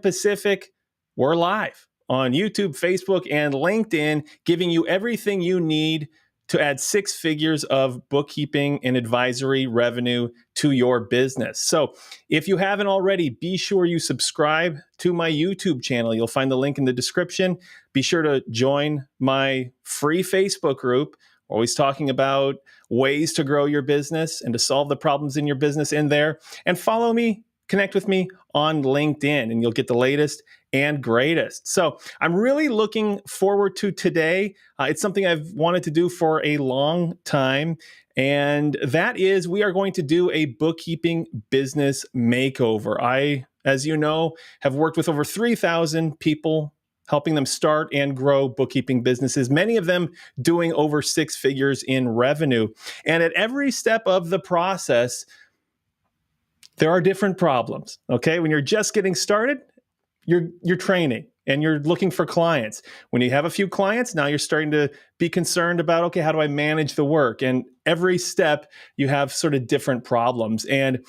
Pacific, we're live on YouTube, Facebook, and LinkedIn, giving you everything you need to add 6 figures of bookkeeping and advisory revenue to your business. So if you haven't already, be sure you subscribe to my YouTube channel. You'll find the link in the description. Be sure to join my free Facebook group. Always talking about ways to grow your business and to solve the problems in your business in there. And follow me, connect with me on LinkedIn, and you'll get the latest and greatest. So I'm really looking forward to today. It's something I've wanted to do for a long time. And that is, we are going to do a bookkeeping business makeover. I, as you know, have worked with over 3,000 people, helping them start and grow bookkeeping businesses, many of them doing over 6 figures in revenue. And at every step of the process, there are different problems. Okay, when you're just getting started, you're training and you're looking for clients. When you have a few clients, now you're starting to be concerned about, okay, how do I manage the work? And every step you have sort of different problems. And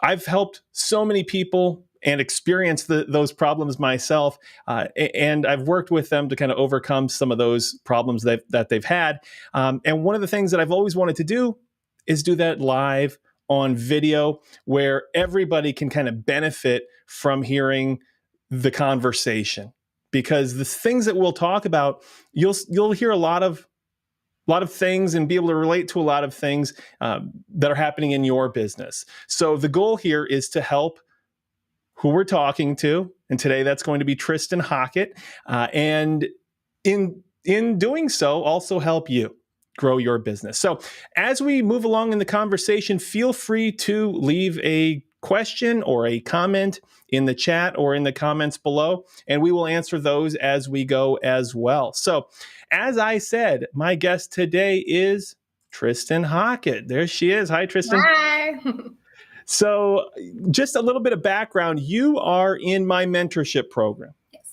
I've helped so many people and experienced those problems myself. And I've worked with them to kind of overcome some of those problems that they've had. And one of the things that I've always wanted to do is do that live on video, where everybody can kind of benefit from hearing the conversation, because the things that we'll talk about, you'll hear a lot of things and be able to relate to a lot of things that are happening in your business. So the goal here is to help who we're talking to, and today that's going to be Tristan Hockett, and in doing so, also help you grow your business. So as we move along in the conversation, feel free to leave a question or a comment in the chat or in the comments below, and we will answer those as we go as well. So as I said, my guest today is Tristan Hockett. There she is. Hi, Tristan. Hi. So just a little bit of background. You are in my mentorship program. Yes.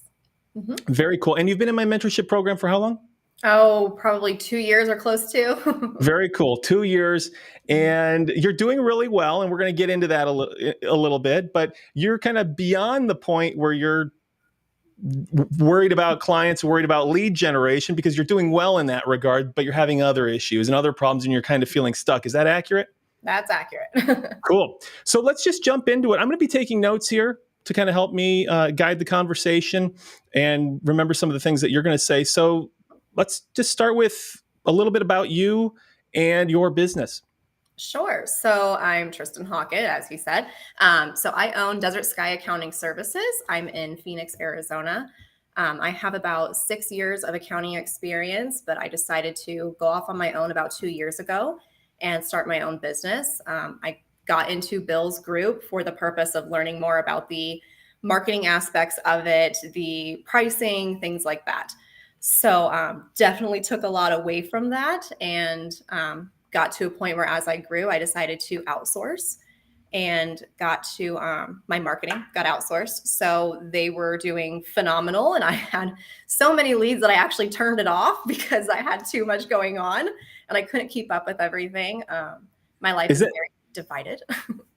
Mm-hmm. Very cool. And you've been in my mentorship program for how long? Oh, probably 2 years or close to. Very cool. 2 years. And you're doing really well. And we're going to get into that a little bit. But you're kind of beyond the point where you're worried about clients, worried about lead generation, because you're doing well in that regard, but you're having other issues and other problems and you're kind of feeling stuck. Is that accurate? That's accurate. Cool. So let's just jump into it. I'm going to be taking notes here to kind of help me guide the conversation and remember some of the things that you're going to say. So let's just start with a little bit about you and your business. Sure. So I'm Tristan Hockett, as you said. So I own Desert Sky Accounting Services. I'm in Phoenix, Arizona. I have about 6 years of accounting experience, but I decided to go off on my own about 2 years ago and start my own business. I got into Bill's group for the purpose of learning more about the marketing aspects of it, the pricing, things like that. So definitely took a lot away from that, and got to a point where as I grew, I decided to outsource and got to my marketing got outsourced. So they were doing phenomenal. And I had so many leads that I actually turned it off because I had too much going on and I couldn't keep up with everything. My life is very divided.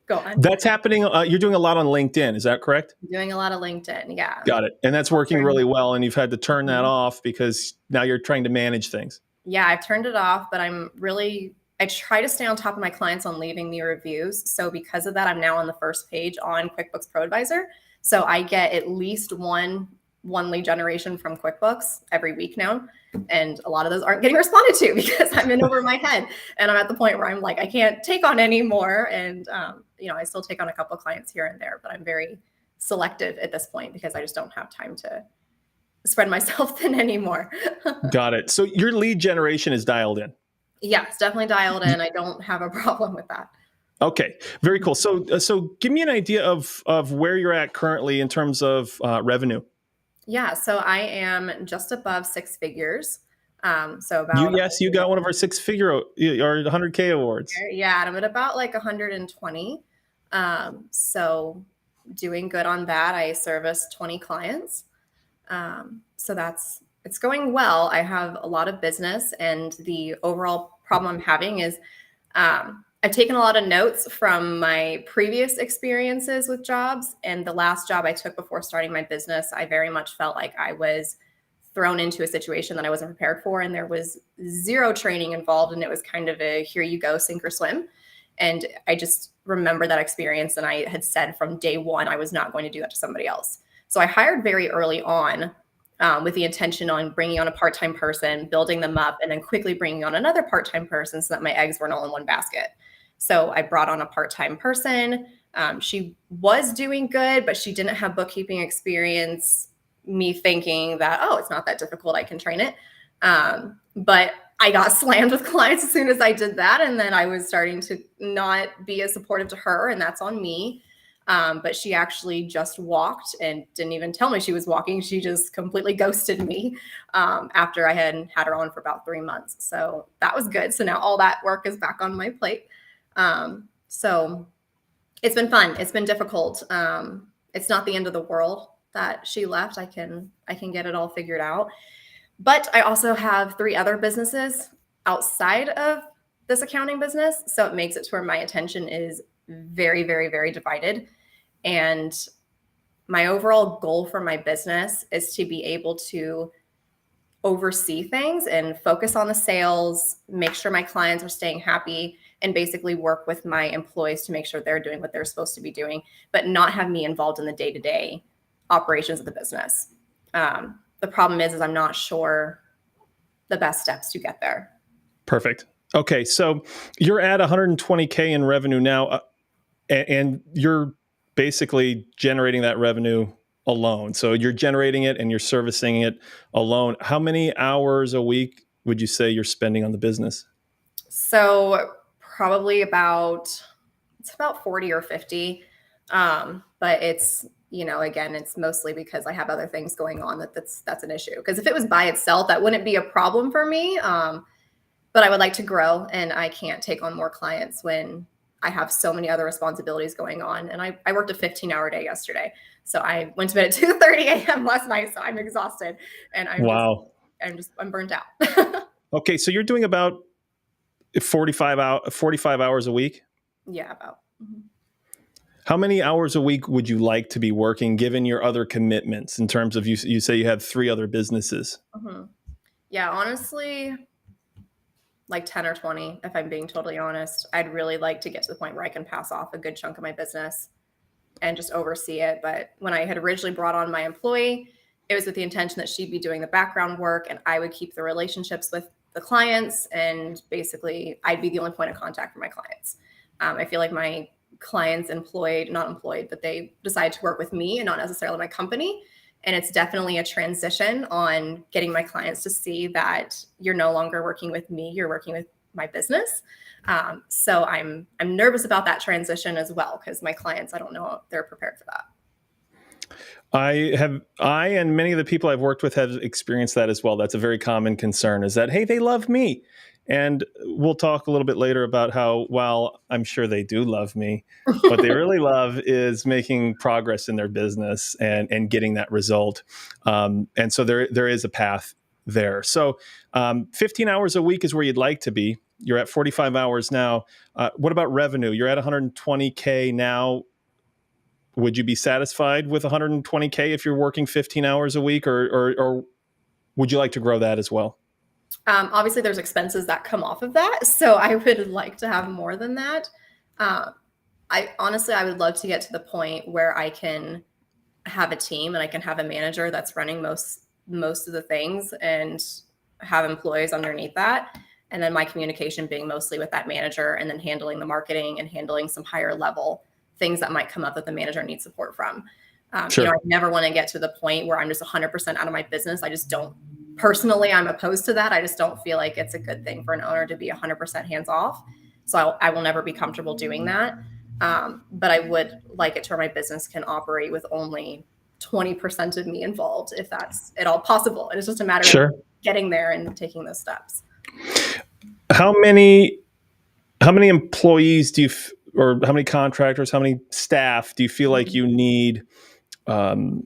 Go on. That's happening. You're doing a lot on LinkedIn. Is that correct? I'm doing a lot of LinkedIn. Yeah. Got it. And that's working really well. And you've had to turn that off because now you're trying to manage things. Yeah, I've turned it off, but I try to stay on top of my clients on leaving me reviews. So because of that, I'm now on the first page on QuickBooks Pro Advisor. So I get at least one lead generation from QuickBooks every week now. And a lot of those aren't getting responded to because I'm in over my head. And I'm at the point where I'm like, I can't take on any more. And, I still take on a couple of clients here and there, but I'm very selective at this point because I just don't have time to spread myself thin anymore. Got it. So your lead generation is dialed in. Yeah, it's definitely dialed in. I don't have a problem with that. Okay, very cool. So give me an idea of where you're at currently in terms of revenue. Yeah, so I am just above 6 figures. So about you got one of our 6-figure or 100K awards. Yeah, I'm at about like 120. So doing good on that. I service 20 clients. So it's going well. I have a lot of business, and the overall problem I'm having is I I've taken a lot of notes from my previous experiences with jobs. And the last job I took before starting my business, I very much felt like I was thrown into a situation that I wasn't prepared for. And there was zero training involved. And it was kind of a here you go, sink or swim. And I just remember that experience. And I had said from day one, I was not going to do that to somebody else. So I hired very early on with the intention on bringing on a part-time person, building them up, and then quickly bringing on another part-time person so that my eggs weren't all in one basket. So I brought on a part-time person. She was doing good, but she didn't have bookkeeping experience. Me thinking that, oh, it's not that difficult, I can train it. But I got slammed with clients as soon as I did that. And then I was starting to not be as supportive to her, and that's on me. But she actually just walked and didn't even tell me she was walking. She just completely ghosted me after I had her on for about 3 months. So that was good. So now all that work is back on my plate. So it's been fun. It's been difficult. It's not the end of the world that she left. I can get it all figured out. But I also have 3 other businesses outside of this accounting business. So it makes it to where my attention is very, very, very divided. And my overall goal for my business is to be able to oversee things and focus on the sales, make sure my clients are staying happy, and basically work with my employees to make sure they're doing what they're supposed to be doing, but not have me involved in the day-to-day operations of the business. The problem is I'm not sure the best steps to get there. Perfect. Okay, so you're at 120K in revenue now, and you're basically generating that revenue alone. So you're generating it and you're servicing it alone. How many hours a week would you say you're spending on the business? So probably about 40 or 50. But it's, again, it's mostly because I have other things going on that's an issue. Because if it was by itself, that wouldn't be a problem for me. But I would like to grow, and I can't take on more clients when I have so many other responsibilities going on. And I worked a 15-hour day yesterday. So I went to bed at 2:30 a.m. last night. So I'm exhausted, and I'm burnt out. Okay. So you're doing about 45 hours a week? Yeah, about. Mm-hmm. How many hours a week would you like to be working given your other commitments in terms of, you say you have 3 other businesses? Mm-hmm. Yeah, honestly, like 10 or 20, if I'm being totally honest. I'd really like to get to the point where I can pass off a good chunk of my business and just oversee it. But when I had originally brought on my employee, it was with the intention that she'd be doing the background work and I would keep the relationships with the clients. And basically, I'd be the only point of contact for my clients. I feel like my clients not employed, but they decide to work with me and not necessarily my company. And it's definitely a transition on getting my clients to see that you're no longer working with me, you're working with my business. So I'm nervous about that transition as well, because my clients, I don't know if they're prepared for that. I and many of the people I've worked with have experienced that as well. That's a very common concern, is that, hey, they love me. And we'll talk a little bit later about how, while I'm sure they do love me, what they really love is making progress in their business and getting that result. And so there is a path there. So 15 hours a week is where you'd like to be. You're at 45 hours now. What about revenue? You're at 120K now. Would you be satisfied with 120K if you're working 15 hours a week, or would you like to grow that as well? Obviously, there's expenses that come off of that. So I would like to have more than that. I would love to get to the point where I can have a team and I can have a manager that's running most of the things and have employees underneath that. And then my communication being mostly with that manager, and then handling the marketing and handling some higher level things that might come up that the manager needs support from. Sure. I never want to get to the point where I'm just 100% out of my business. I just don't. Personally, I'm opposed to that. I just don't feel like it's a good thing for an owner to be 100% hands off. So I will never be comfortable doing that. But I would like it to where my business can operate with only 20% of me involved, if that's at all possible. And it's just a matter of getting there and taking those steps. How many employees or how many contractors, how many staff do you feel like you need to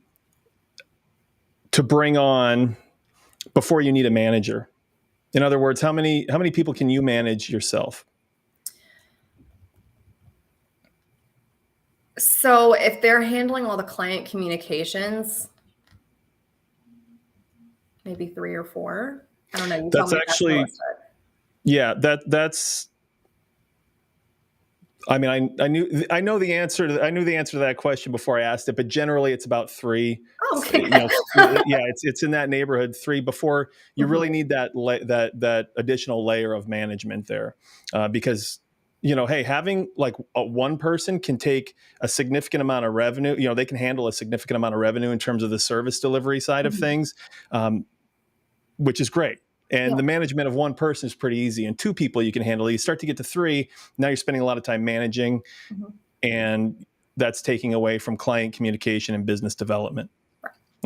bring on before you need a manager? In other words, how many people can you manage yourself? So if they're handling all the client communications, maybe 3 or 4. I don't know. You tell That's me if that's actually, realistic. yeah, that's, I mean, I know the answer to, I knew the answer to that question before I asked it, but generally it's about 3. Oh, okay. Yeah, it's in that neighborhood, 3 before you really need that additional layer of management there, because hey, having like one person can take a significant amount of revenue. They can handle a significant amount of revenue in terms of the service delivery side of things, which is great. Yeah. And the management of one person is pretty easy. And 2 people you can handle. You start to get to 3. Now you're spending a lot of time managing, and that's taking away from client communication and business development.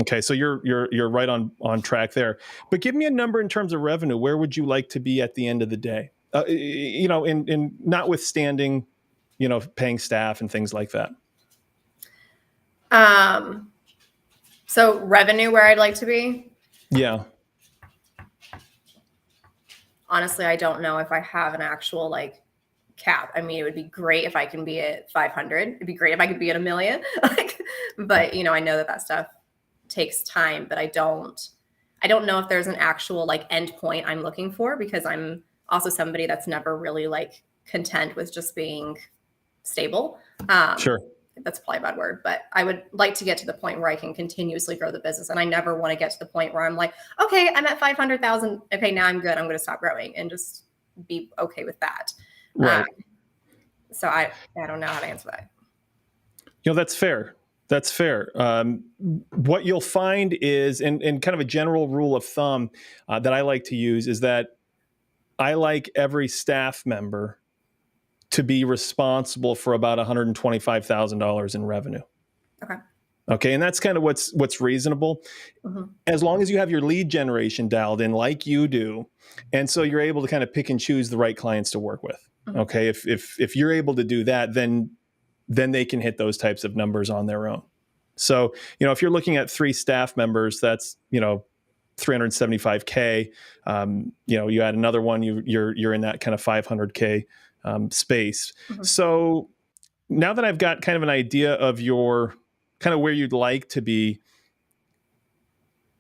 Okay, so you're right on track there. But give me a number in terms of revenue. Where would you like to be at the end of the day? In notwithstanding, paying staff and things like that. So revenue where I'd like to be? Yeah. Honestly, I don't know if I have an actual like cap. I mean, it would be great if I can be at 500. It'd be great if I could be at 1 million. But I know that stuff takes time, but I don't know if there's an actual like end point I'm looking for, because I'm also somebody that's never really like content with just being stable. Sure. That's probably a bad word, but I would like to get to the point where I can continuously grow the business. And I never want to get to the point where I'm like, okay, I'm at 500,000. Okay, now I'm good. I'm going to stop growing and just be okay with that. Right. So I don't know how to answer that. That's fair. That's fair. What you'll find is, and kind of a general rule of thumb that I like to use, is that I like every staff member to be responsible for about $125,000 in revenue. Okay. Okay, and that's kind of what's reasonable, as long as you have your lead generation dialed in like you do, and so you're able to kind of pick and choose the right clients to work with. Okay, if you're able to do that, then they can hit those types of numbers on their own. So if you're looking at 3 staff members, that's $375K. You add another one, you're in that kind of $500K space. So now that I've got kind of an idea of your kind of where you'd like to be,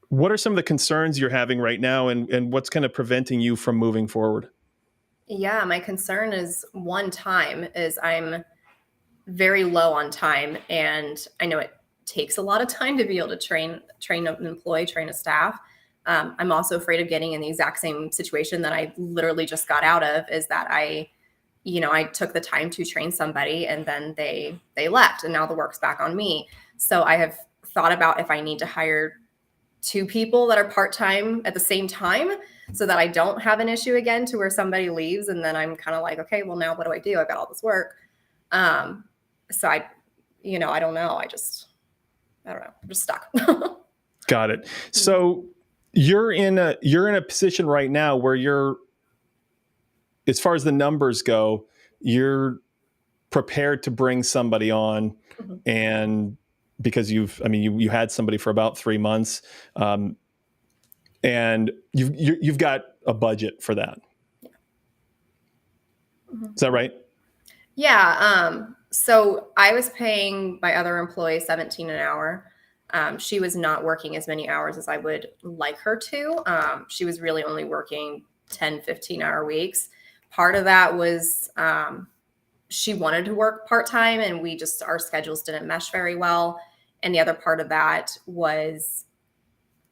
what are some of the concerns you're having right now, and what's kind of preventing you from moving forward? Yeah, my concern is time is I'm very low on time, and I know it takes a lot of time to be able to train an employee, train a staff. I'm also afraid of getting in the exact same situation that I literally just got out of, is that I took the time to train somebody and then they left, and now the work's back on me. So I have thought about if I need to hire 2 people that are part-time at the same time, so that I don't have an issue again to where somebody leaves and then I'm kind of like, okay, well now what do I do? I've got all this work. So I don't know. I don't know. I'm just stuck. Got it. So you're in a position right now where you're, as far as the numbers go, you're prepared to bring somebody on, and because you had somebody for about 3 months, and you've got a budget for that. Is that right? Yeah. So I was paying my other employee $17 an hour. She was not working as many hours as I would like her to. She was really only working 10, 15-hour weeks. Part of that was she wanted to work part-time, and our schedules didn't mesh very well. And the other part of that was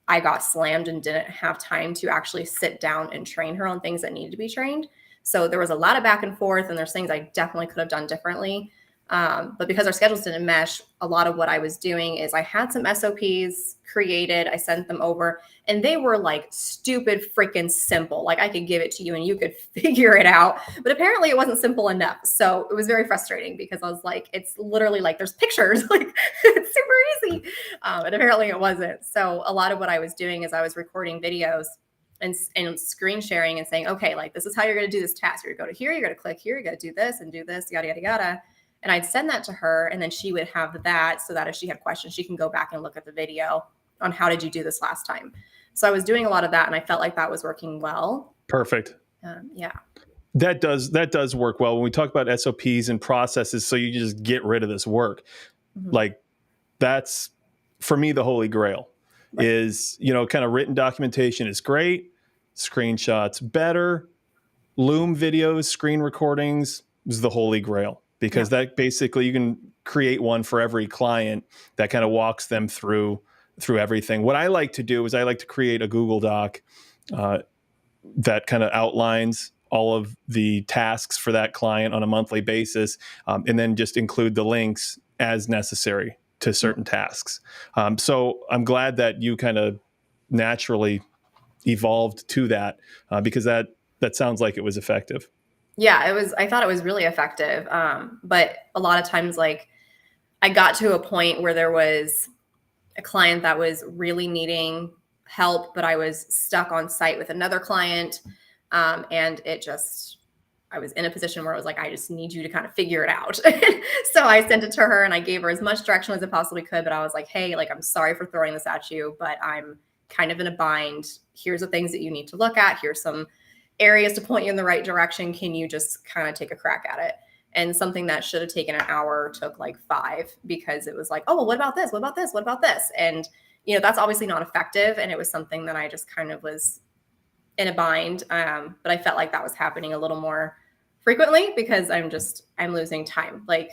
I got slammed and didn't have time to actually sit down and train her on things that needed to be trained. So there was a lot of back and forth, and there's things I definitely could have done differently. But because our schedules didn't mesh, a lot of what I was doing is I had some SOPs created. I sent them over, and they were like stupid freaking simple. Like I could give it to you and you could figure it out, but apparently it wasn't simple enough. So it was very frustrating because I was like, it's literally like there's pictures, like it's super easy. And apparently it wasn't. So a lot of what I was doing is I was recording videos and screen sharing and saying, okay, like this is how you're going to do this task. You're going to go to here, you're going to click here, you're going to do this and do this, yada, yada, yada. And I'd send that to her, and then she would have that so that if she had questions, she can go back and look at the video on how did you do this last time. So I was doing a lot of that, and I felt like that was working well. Perfect. Yeah. That does work well when we talk about SOPs and processes. So you just get rid of this work. Mhm. Like that's for me the holy grail Right. is, kind of written documentation is great, screenshots better, Loom videos, screen recordings is the holy grail Yeah. because that basically you can create one for every client that kind of walks them through everything. What I like to do is I like to create a Google Doc uh, that kind of outlines all of the tasks for that client on a monthly basis, and then just include the links as necessary to certain tasks. So I'm glad that you kind of naturally evolved to that because that sounds like it was effective. Yeah, it was. I thought it was really effective. But a lot of times, like I got to a point where there was a client that was really needing help, but I was stuck on site with another client. And I was in a position where I was like, I just need you to kind of figure it out. So I sent it to her and I gave her as much direction as I possibly could. But I was like, hey, like, I'm sorry for throwing this at you, but I'm kind of in a bind. Here's the things that you need to look at. Here's some areas to point you in the right direction. Can you just kind of take a crack at it? And something that should have taken an hour took like 5 because it was like, oh, well, what about this? What about this? What about this? And, that's obviously not effective. And it was something that I just kind of was in a bind. But I felt like that was happening a little more frequently because I'm losing time. Like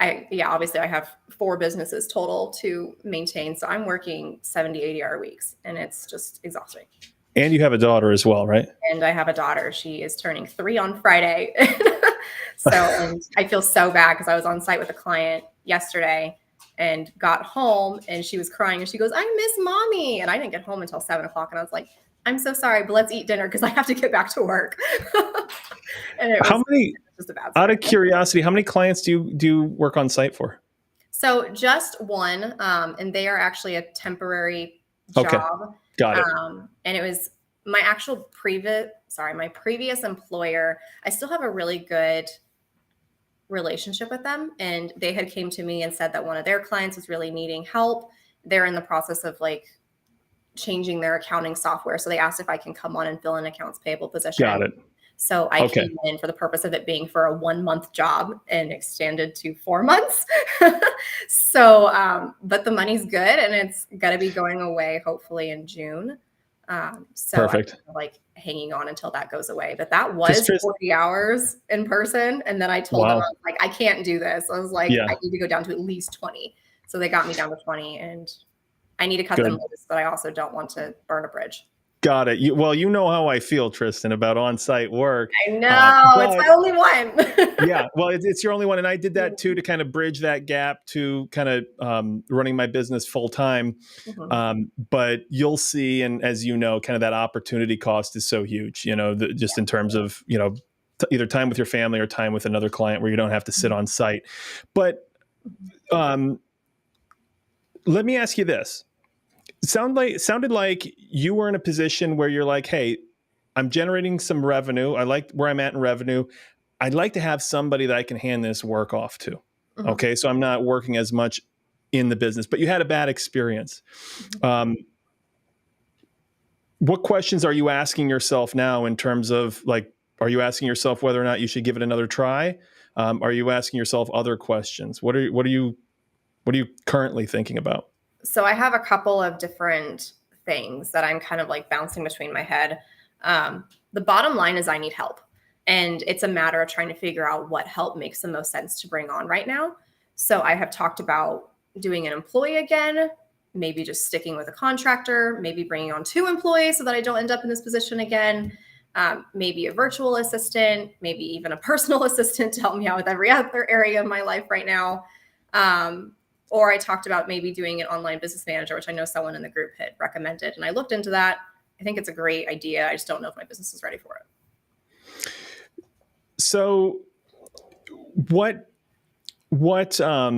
obviously I have 4 businesses total to maintain. So I'm working 70, 80-hour weeks and it's just exhausting. And you have a daughter as well, right? And I have a daughter. She is turning 3 on Friday. And I feel so bad because I was on site with a client yesterday and got home and she was crying and she goes, I miss mommy. And I didn't get home until 7 o'clock. And I was like, I'm so sorry, but let's eat dinner because I have to get back to work. And it How was many, just a bad out story. of curiosity, how many clients do you work on site for? So just one, and they are actually a temporary Okay. job. Got it. And it was my my previous employer. I still have a really good relationship with them. And they had came to me and said that one of their clients was really needing help. They're in the process of like changing their accounting software. So they asked if I can come on and fill an accounts payable position. Got it. So I Okay. came in for the purpose of it being for a 1-month job and extended to 4 months. So, but the money's good and it's going to be going away hopefully in June. So Perfect. I'm like hanging on until that goes away. But that was 40 hours in person. And then I told them, I was like, I can't do this. I was like, Yeah. I need to go down to at least 20. So they got me down to 20 and I need to cut Good. them loose, but I also don't want to burn a bridge. Got it. You know how I feel, Tristan, about on-site work. I know, it's my only one. Yeah, well, it's your only one, and I did that too to kind of bridge that gap to kind of running my business full time. But you'll see, and as you know, kind of that opportunity cost is so huge. Just in terms of either time with your family or time with another client where you don't have to sit on site. But let me ask you this. Sounded like you were in a position where you're like, hey, I'm generating some revenue. I like where I'm at in revenue. I'd like to have somebody that I can hand this work off to. Okay. So I'm not working as much in the business, but you had a bad experience. What questions are you asking yourself now in terms of like, are you asking yourself whether or not you should give it another try? Are you asking yourself other questions? What are you currently thinking about? So I have a couple of different things that I'm kind of like bouncing between my head. The bottom line is I need help. And it's a matter of trying to figure out what help makes the most sense to bring on right now. So I have talked about doing an employee again, maybe just sticking with a contractor, maybe bringing on 2 employees so that I don't end up in this position again. Maybe a virtual assistant, maybe even a personal assistant to help me out with every other area of my life right now. Or I talked about maybe doing an online business manager, which I know someone in the group had recommended. And I looked into that. I think it's a great idea. I just don't know if my business is ready for it. So what, I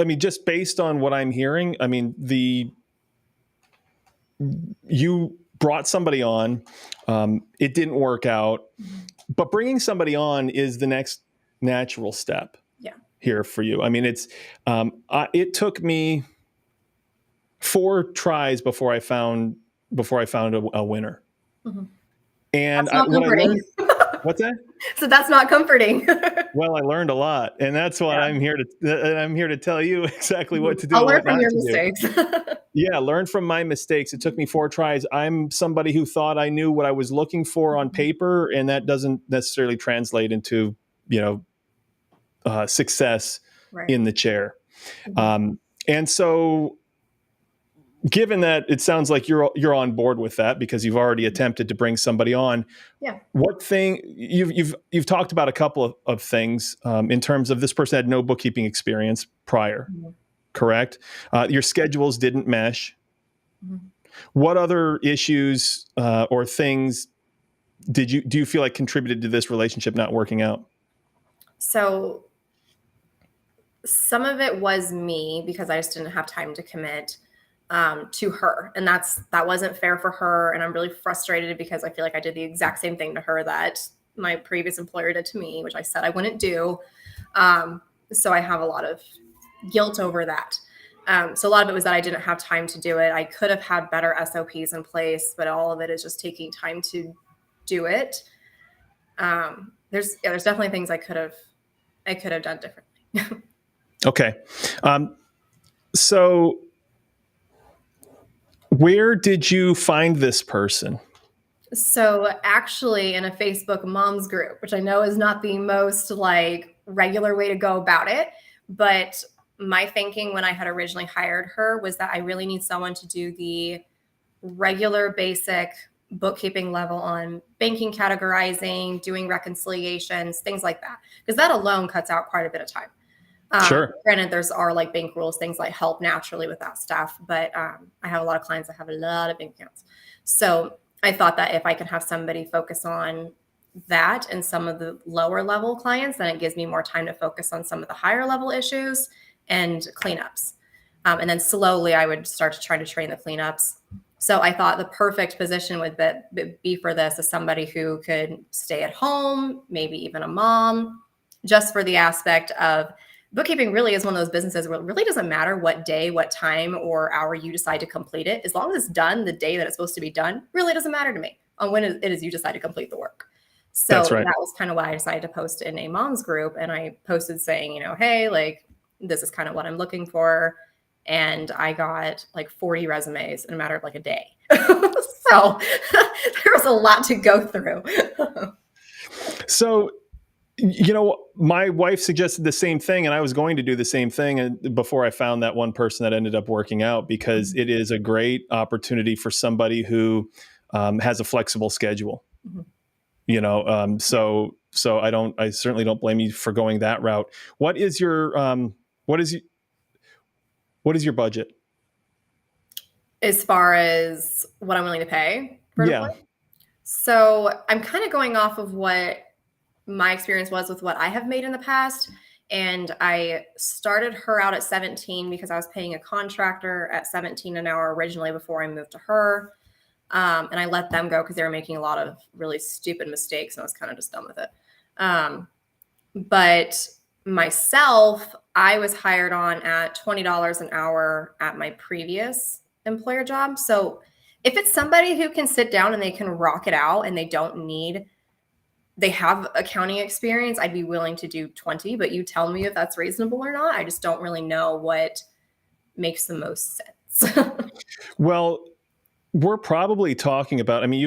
mean, just based on what I'm hearing, I mean, you brought somebody on, it didn't work out, but bringing somebody on is the next natural step. Here for you. I mean, it took me 4 tries before I found a winner. And what I learned, What's that? So that's not comforting. Well, I learned a lot, and that's what Yeah. I'm here to tell you exactly what to do I'll and learn what from not your to do. mistakes. Yeah, learn from my mistakes. It took me 4 tries. I'm somebody who thought I knew what I was looking for on paper, and that doesn't necessarily translate into, success Right. in the chair. Mhm. And so, given that it sounds like you're on board with that because you've already attempted to bring somebody on, Yeah. what thing you've talked about a couple of things in terms of this person had no bookkeeping experience prior, Mhm. correct? Your schedules didn't mesh. Mhm. What other issues or things do you feel like contributed to this relationship not working out? So some of it was me because I just didn't have time to commit to her, and that wasn't fair for her. And I'm really frustrated because I feel like I did the exact same thing to her that my previous employer did to me, which I said I wouldn't do. Um, so I have a lot of guilt over that. So a lot of it was that I didn't have time to do it. I could have had better SOPs in place, but all of it is just taking time to do it. There's definitely things I could have done differently. Okay. So where did you find this person? So actually in a Facebook moms group, which I know is not the most like regular way to go about it, but my thinking when I had originally hired her was that I really need someone to do the regular basic bookkeeping level on banking categorizing, doing reconciliations, things like that. Because that alone cuts out quite a bit of time. Sure. Granted, there's are like bank rules, things like help naturally with that stuff, but I have a lot of clients that have a lot of bank accounts. So I thought that if I can have somebody focus on that and some of the lower level clients, then it gives me more time to focus on some of the higher level issues and cleanups. And then slowly I would start to try to train the cleanups. So I thought the perfect position would be for this is somebody who could stay at home, maybe even a mom, just for the aspect of bookkeeping really is one of those businesses where it really doesn't matter what day, what time, or hour you decide to complete it. As long as it's done the day that it's supposed to be done, really doesn't matter to me on when it is you decide to complete the work. So That's right. that was kind of why I decided to post in a mom's group. And I posted saying, hey, like, this is kind of what I'm looking for. And I got like 40 resumes in a matter of like a day. So there was a lot to go through. So, my wife suggested the same thing, and I was going to do the same thing before I found that one person that ended up working out because it is a great opportunity for somebody who has a flexible schedule. Mhm. So I certainly don't blame you for going that route. What is your what is what is your budget? As far as what I'm willing to pay for an Yeah. employee. So I'm kind of going off of what my experience was with what I have made in the past. And I started her out at 17 because I was paying a contractor at 17 an hour originally before I moved to her. And I let them go because they were making a lot of really stupid mistakes and I was kind of just done with it. Um, but myself, I was hired on at $20 an hour at my previous employer job. So if it's somebody who can sit down and they can rock it out and they have accounting experience, I'd be willing to do 20, but you tell me if that's reasonable or not. I just don't really know what makes the most sense. Well, we're probably talking about, I mean,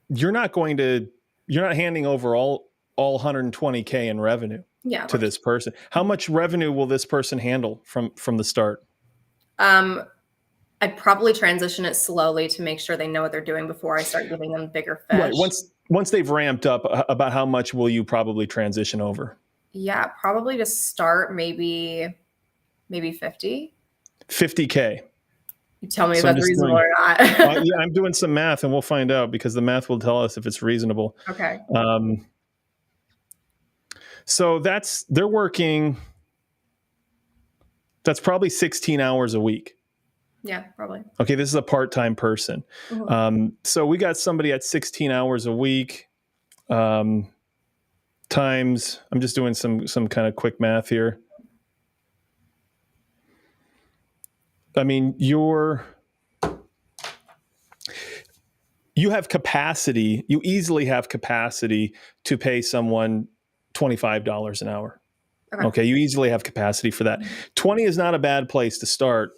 you're not going to, you're not handing over all 120K in revenue Yeah, of to course. this person. How much revenue will this person handle from the start? Um, I'd probably transition it slowly to make sure they know what they're doing before I start giving them bigger Right. fish. Once they've ramped up, about how much will you probably transition over? Yeah, probably to start maybe 50. 50K. You tell me if So I'm that's just reasonable doing, or not. yeah, I'm doing some math and we'll find out because the math will tell us if it's reasonable. Okay. Um, so they're working, that's probably 16 hours a week. Yeah, probably. Okay, this is a part-time person. Mhm. So we got somebody at 16 hours a week um, times. I'm just doing some kind of quick math here. I mean, you have capacity, you easily have capacity to pay someone $25 an hour. Okay. You easily have capacity for that. 20 is not a bad place to start.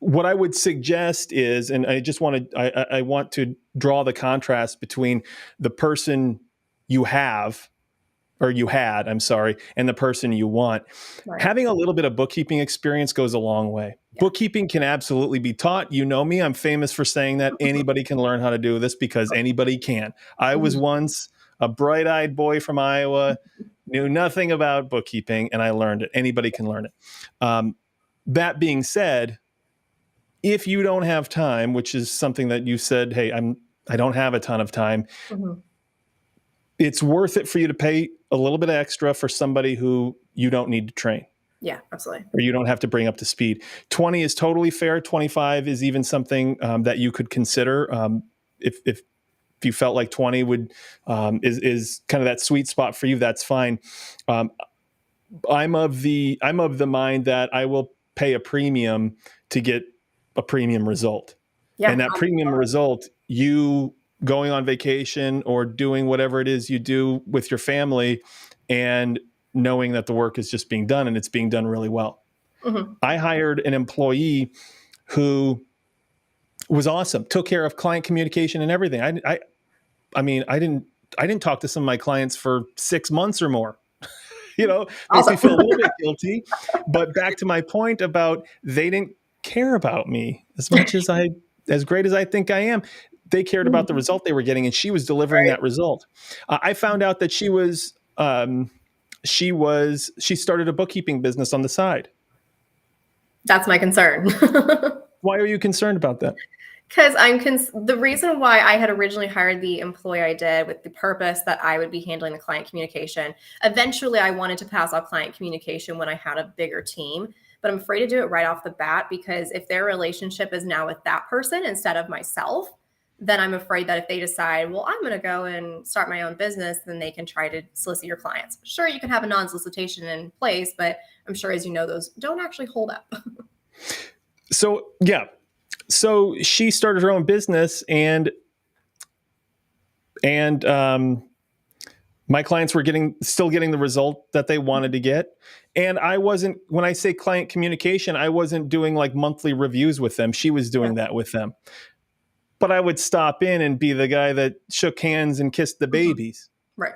What I would suggest is, and I want to draw the contrast between the person you have, or you had, I'm sorry, and the person you want. Right. Having a little bit of bookkeeping experience goes a long way. Yeah. Bookkeeping can absolutely be taught. You know me, I'm famous for saying that anybody can learn how to do this because anybody can. I was once a bright-eyed boy from Iowa, knew nothing about bookkeeping, and I learned it. Anybody can learn it. That being said, if you don't have time, which is something that you said, hey, I don't have a ton of time, it's worth it for you to pay a little bit extra for somebody who you don't need to train. Yeah, absolutely. Or you don't have to bring up to speed. 20 is totally fair. 25 is even something that you could consider. If you felt like 20 is kind of that sweet spot for you, that's fine. I'm of the mind that I will pay a premium to get a premium result. Yeah. And that premium result, you going on vacation or doing whatever it is you do with your family and knowing that the work is just being done and it's being done really well. I hired an employee who was awesome, took care of client communication and everything. I mean, I didn't talk to some of my clients for 6 months or more. Makes me feel a little bit guilty. But back to my point about they didn't care about me as much as great as I think I am. They cared about the result they were getting, and she was delivering that result. I found out that she started a bookkeeping business on the side. That's my concern. Why are you concerned about that? Because the reason why I had originally hired the employee I did with the purpose that I would be handling the client communication. Eventually, I wanted to pass off client communication when I had a bigger team, but I'm afraid to do it right off the bat because if their relationship is now with that person instead of myself, then I'm afraid that if they decide, well, I'm going to go and start my own business, then they can try to solicit your clients. Sure, you can have a non-solicitation in place, but I'm sure, as you know, those don't actually hold up. So, yeah. So she started her own business and my clients were still getting the result that they wanted to get. And when I say client communication, I wasn't doing like monthly reviews with them. She was doing that with them. But I would stop in and be the guy that shook hands and kissed the babies. Right.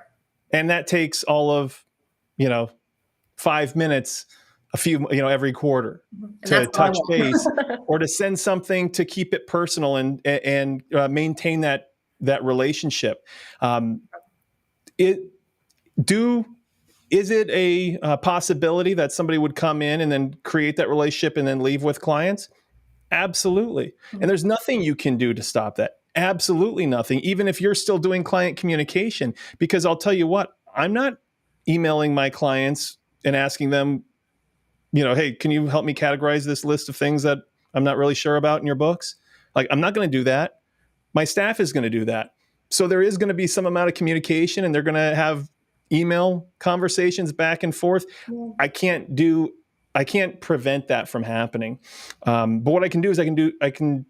And that takes all of, 5 minutes, every quarter to touch base or to send something to keep it personal and maintain that relationship. Is it a possibility that somebody would come in and then create that relationship and then leave with clients? Absolutely. And there's nothing you can do to stop that. Absolutely nothing, even if you're still doing client communication, because I'll tell you what, I'm not emailing my clients and asking them, hey, can you help me categorize this list of things that I'm not really sure about in your books? Like, I'm not going to do that. My staff is going to do that. So there is going to be some amount of communication and they're going to have email conversations back and forth. Yeah. I can't prevent that from happening. But what I can do is I can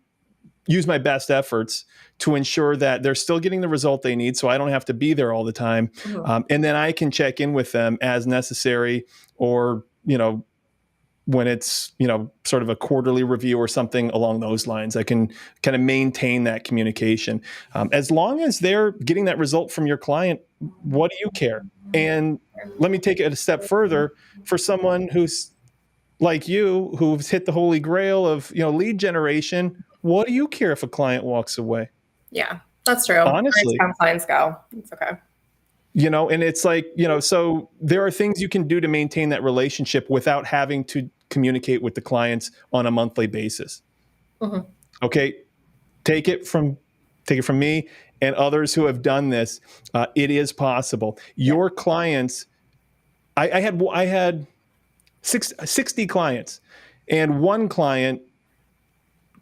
use my best efforts to ensure that they're still getting the result they need so I don't have to be there all the time. And then I can check in with them as necessary or, when it's, sort of a quarterly review or something along those lines. I can kind of maintain that communication. As long as they're getting that result from your client, what do you care? And let me take it a step further. For someone who's like you, who's hit the holy grail of, lead generation, what do you care if a client walks away? Yeah, that's true. Honestly. How clients go. It's okay. And it's like, so there are things you can do to maintain that relationship without having to communicate with the clients on a monthly basis. Okay. Take it from me and others who have done this. It is possible. Your clients, I had 60 clients, and one client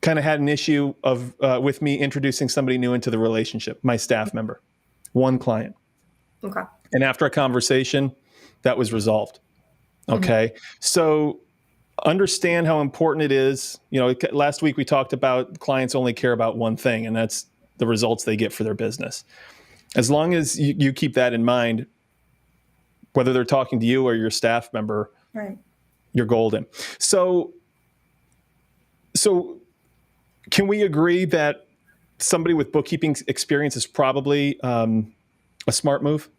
kind of had an issue of with me introducing somebody new into the relationship, my staff member. One client. Okay. And after a conversation, that was resolved. Okay. So understand how important it is. Last week we talked about clients only care about one thing, and that's the results they get for their business. As long as you keep that in mind, whether they're talking to you or your staff member, right, you're golden. So can we agree that somebody with bookkeeping experience is probably a smart move?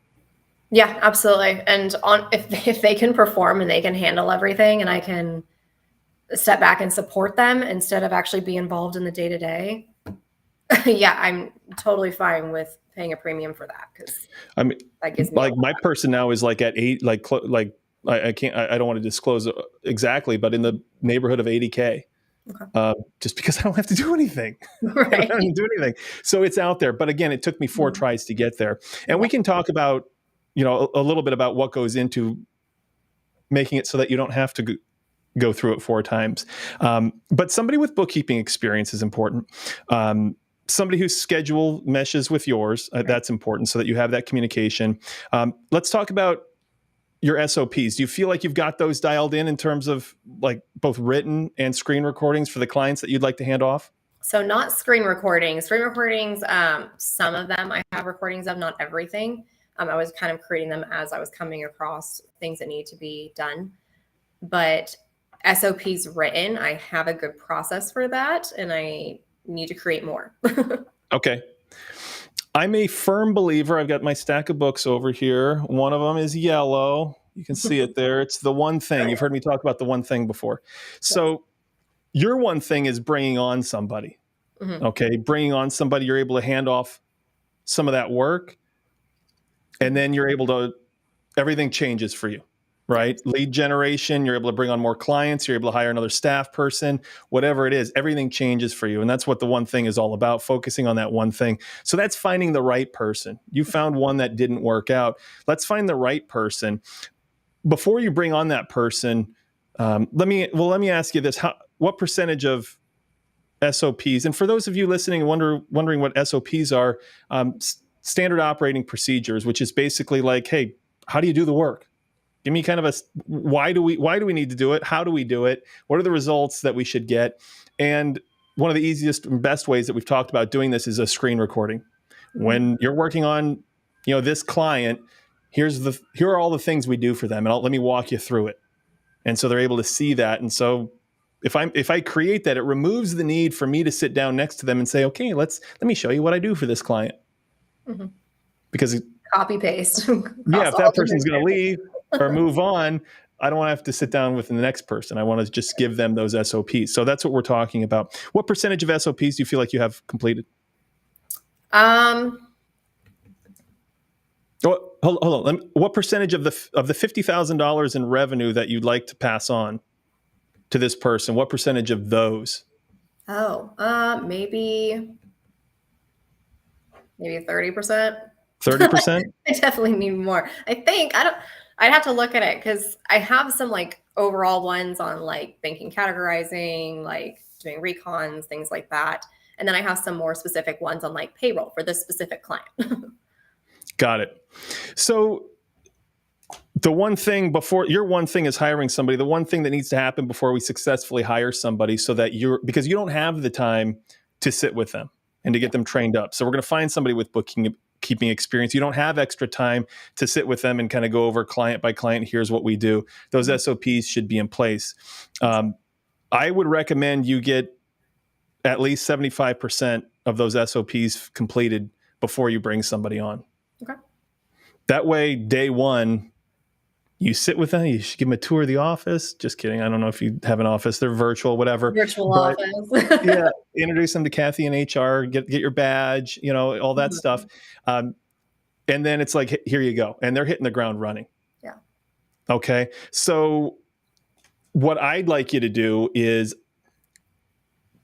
yeah, absolutely. And if they can perform and they can handle everything, and I can step back and support them instead of actually be involved in the day to day, yeah, I'm totally fine with paying a premium for that, because I mean, that gives me like my person now is like at eight, like I can't, I don't want to disclose exactly, but in the neighborhood of 80K. Okay. Just because I don't have to do anything. I don't Right. have to do anything. So it's out there. But again, it took me 4 tries to get there. And we can talk about, a little bit about what goes into making it so that you don't have to go through it 4 times. But somebody with bookkeeping experience is important. Somebody whose schedule meshes with yours, that's important, so that you have that communication. Let's talk about your SOPs. Do you feel like you've got those dialed in terms of like both written and screen recordings for the clients that you'd like to hand off? So not screen recordings. Screen recordings, some of them I have recordings of, not everything. I was kind of creating them as I was coming across things that need to be done. But SOPs written, I have a good process for that, and I need to create more. Okay. I'm a firm believer. I've got my stack of books over here. One of them is yellow. You can see it there. It's the one thing. You've heard me talk about the one thing before. So your one thing is bringing on somebody. Mm-hmm. Okay. Bringing on somebody, you're able to hand off some of that work, and then you're able to, everything changes for you, right? Lead generation, you're able to bring on more clients, you're able to hire another staff person, whatever it is, everything changes for you. And that's what the one thing is all about, focusing on that one thing. So that's finding the right person. You found one that didn't work out. Let's find the right person. Before you bring on that person, let me ask you this. What percentage of SOPs, and for those of you listening wondering what SOPs are, standard operating procedures, which is basically like, hey, how do you do the work? Give me kind of why do we need to do it? How do we do it? What are the results that we should get? And one of the easiest and best ways that we've talked about doing this is a screen recording. When you're working on, this client, here are all the things we do for them, and let me walk you through it. And so they're able to see that. And so if I create that, it removes the need for me to sit down next to them and say, okay, let me show you what I do for this client. Mm-hmm. Because copy paste. Yeah, if that person's going to leave or move on, I don't want to have to sit down with the next person. I want to just give them those SOPs. So that's what we're talking about. What percentage of SOPs do you feel like you have completed? Um, hold on. What percentage of the $50,000 in revenue that you'd like to pass on to this person? What percentage of those? Maybe 30%. 30%? I definitely need more. I'd have to look at it, because I have some like overall ones on like banking categorizing, like doing recons, things like that. And then I have some more specific ones on like payroll for this specific client. Got it. So the one thing your one thing is hiring somebody. The one thing that needs to happen before we successfully hire somebody, so that because you don't have the time to sit with them and to get them trained up. So we're going to find somebody with bookkeeping experience. You don't have extra time to sit with them and kind of go over client by client. Here's what we do. Those SOPs should be in place. I would recommend you get at least 75% of those SOPs completed before you bring somebody on. Okay. That way, day one, you sit with them. You should give them a tour of the office. Just kidding. I don't know if you have an office. They're virtual, whatever. Virtual office. Yeah. Introduce them to Kathy in HR. Get your badge. All that stuff. And then it's like, here you go. And they're hitting the ground running. Yeah. Okay. So what I'd like you to do is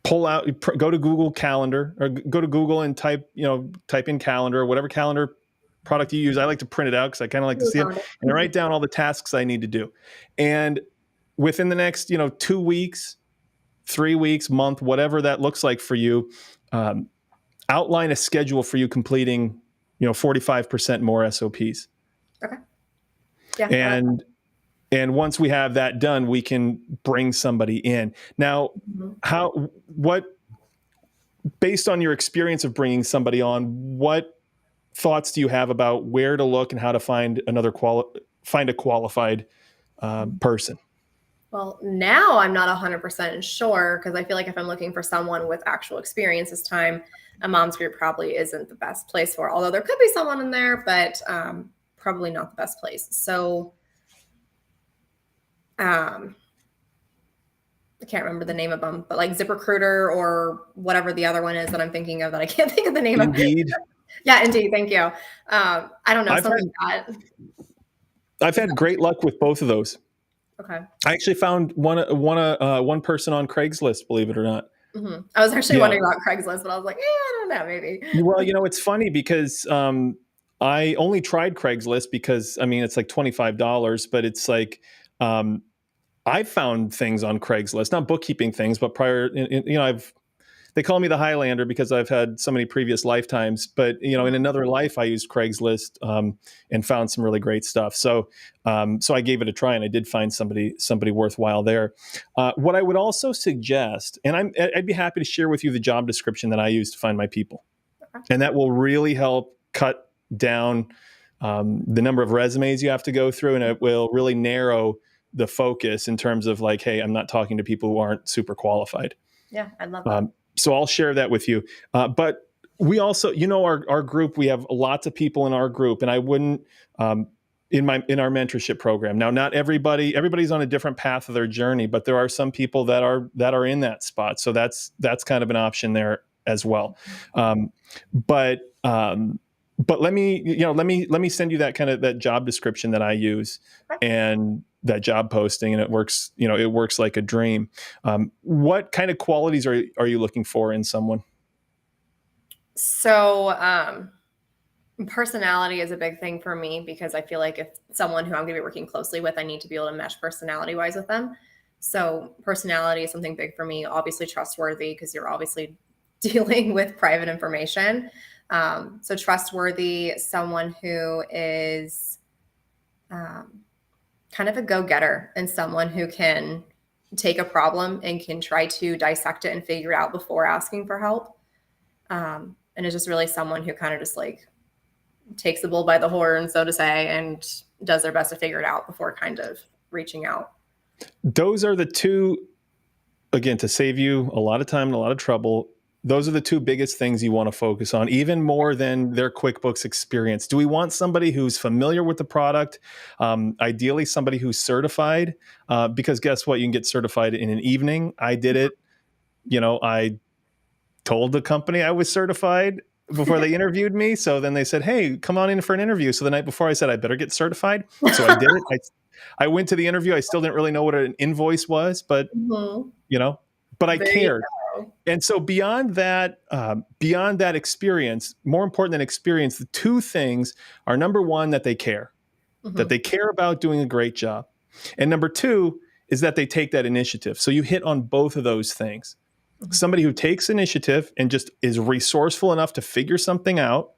go to Google Calendar, or go to Google and type in calendar, or whatever calendar product you use. I like to print it out because I kind of like to see it, and I write down all the tasks I need to do. And within the next 2 weeks, 3 weeks, month, whatever that looks like for you, outline a schedule for you completing 45% more SOPs. Okay. Yeah. And once we have that done, we can bring somebody in. Now, based on your experience of bringing somebody on, what thoughts do you have about where to look and how to find find a qualified person? Well, now I'm not 100% sure because I feel like if I'm looking for someone with actual experience this time, a mom's group probably isn't the best place for it. Although there could be someone in there, but probably not the best place. So I can't remember the name of them, but like ZipRecruiter or whatever the other one is that I'm thinking of that I can't think of the name Indeed. of. Yeah, Indeed. Thank you. I don't know, something like that. I've had great luck with both of those. Okay. I actually found one person on Craigslist, believe it or not. Mm-hmm. I was actually wondering about Craigslist, but I was like, I don't know, maybe. Well, it's funny because I only tried Craigslist because, I mean, it's like $25, but it's like I found things on Craigslist, not bookkeeping things, but they call me the Highlander because I've had so many previous lifetimes. But in another life, I used Craigslist and found some really great stuff. So I gave it a try, and I did find somebody worthwhile there. What I would also suggest, and I'd be happy to share with you the job description that I use to find my people, and that will really help cut down the number of resumes you have to go through, and it will really narrow the focus in terms of like, hey, I'm not talking to people who aren't super qualified. Yeah, I love that. So I'll share that with you. But we also, our group, we have lots of people in our group, and I wouldn't, in our mentorship program. Now, not everybody's on a different path of their journey, but there are some people that are in that spot. So that's kind of an option there as well. But let me send you that job description that I use and that job posting, and it works like a dream. What kind of qualities are you looking for in someone? So personality is a big thing for me because I feel like if someone who I'm going to be working closely with, I need to be able to mesh personality wise with them. So personality is something big for me. Obviously trustworthy because you're obviously dealing with private information. So trustworthy, someone who is kind of a go-getter and someone who can take a problem and can try to dissect it and figure it out before asking for help. And it's just really someone who kind of just like takes the bull by the horn, so to say, and does their best to figure it out before kind of reaching out. Those are the two, again, to save you a lot of time and a lot of trouble. Those are the two biggest things you want to focus on, even more than their QuickBooks experience. Do we want somebody who's familiar with the product? Ideally, somebody who's certified, because guess what? You can get certified in an evening. I did it. I told the company I was certified before they interviewed me. So then they said, hey, come on in for an interview. So the night before I said, I better get certified. So I did it. I went to the interview. I still didn't really know what an invoice was, but, but I cared. And so beyond that experience, more important than experience, the two things are, number one, that they care, that they care about doing a great job. And number two is that they take that initiative. So you hit on both of those things. Somebody who takes initiative and just is resourceful enough to figure something out.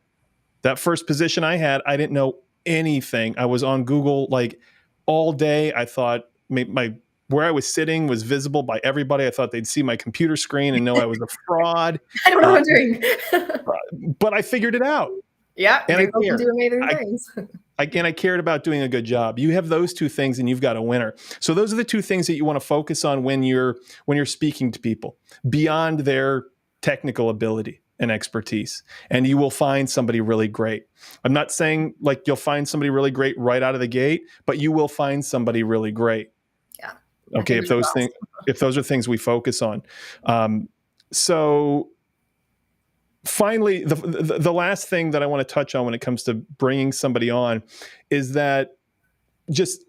That first position I had, I didn't know anything. I was on Google like all day. I thought where I was sitting was visible by everybody. I thought they'd see my computer screen and know I was a fraud. I don't know what I'm doing. But I figured it out. Yeah, and people can do amazing things. I cared about doing a good job. You have those two things and you've got a winner. So those are the two things that you want to focus on when you're speaking to people, beyond their technical ability and expertise. And you will find somebody really great. I'm not saying like you'll find somebody really great right out of the gate, but you will find somebody really great. Yeah. Okay. If those are things we focus on. So finally, the last thing that I want to touch on when it comes to bringing somebody on is that just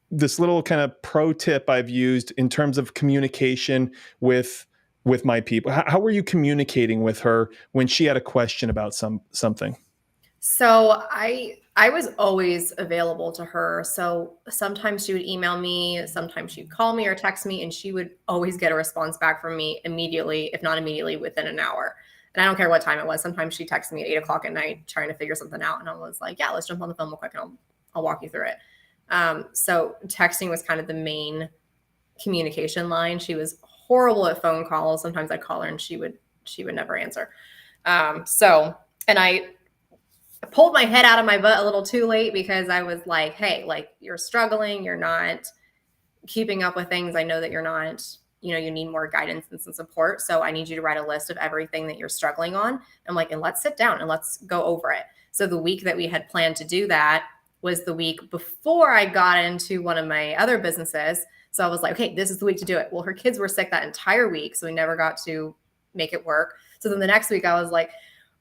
this little kind of pro tip I've used in terms of communication with my people. How were you communicating with her when she had a question about something? So I was always available to her. So sometimes she would email me, sometimes she'd call me or text me, and she would always get a response back from me immediately, if not immediately, within an hour. And I don't care what time it was. Sometimes she texted me at 8 o'clock at night trying to figure something out. And I was like, yeah, let's jump on the phone real quick and I'll walk you through it. So texting was kind of the main communication line. She was horrible at phone calls. Sometimes I'd call her and she would she would never answer. And I pulled my head out of my butt a little too late because I was like, hey, like, you're struggling, you're not keeping up with things. I know that you're not, you need more guidance and some support. So I need you to write a list of everything that you're struggling on. I'm like, and let's sit down and let's go over it. So the week that we had planned to do that was the week before I got into one of my other businesses. So I was like, okay, this is the week to do it. Well, her kids were sick that entire week, so we never got to make it work. So then the next week I was like,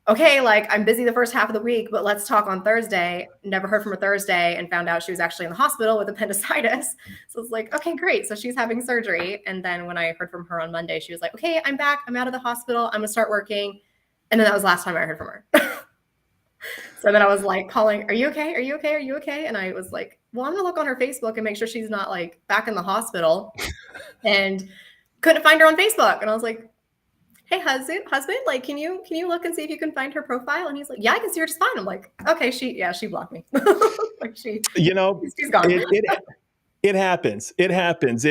okay, like, I'm busy the first half of the week, but let's talk on Thursday. Never heard from her Thursday and found out she was actually in the hospital with appendicitis. So it's like, okay, great. So she's having surgery. And then when I heard from her on Monday, she was like, okay, I'm back. I'm out of the hospital. I'm gonna start working. And then that was the last time I heard from her. So then I was like calling, are you okay? Are you okay? Are you okay? And I was like, well, I'm gonna look on her Facebook and make sure she's not like back in the hospital. And couldn't find her on Facebook. And I was like, hey, husband, like, can you look and see if you can find her profile? And he's like, yeah, I can see her just fine. I'm like, okay, she blocked me. Like, she's gone. It happens. It happens.